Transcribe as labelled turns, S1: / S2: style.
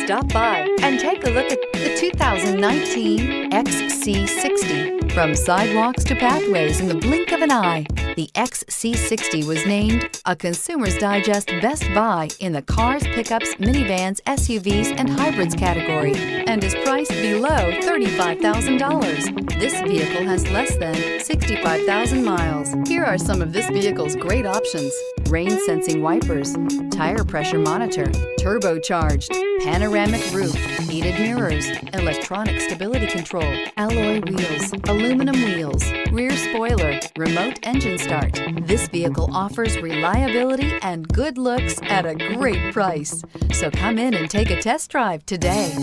S1: Stop by and take a look at the 2019 XC60. From sidewalks to pathways in the blink of an eye, the XC60 was named a Consumer's Digest Best Buy in the cars, pickups, minivans, SUVs, and hybrids category and is priced below $35,000. This vehicle has less than 65,000 miles. Here are some of this vehicle's great options: rain sensing wipers, tire pressure monitor, turbocharged, panoramic roof, heated mirrors, electronic stability control, alloy wheels, aluminum wheels, rear spoiler, remote engine start. This vehicle offers reliability and good looks at a great price. So come in and take a test drive today.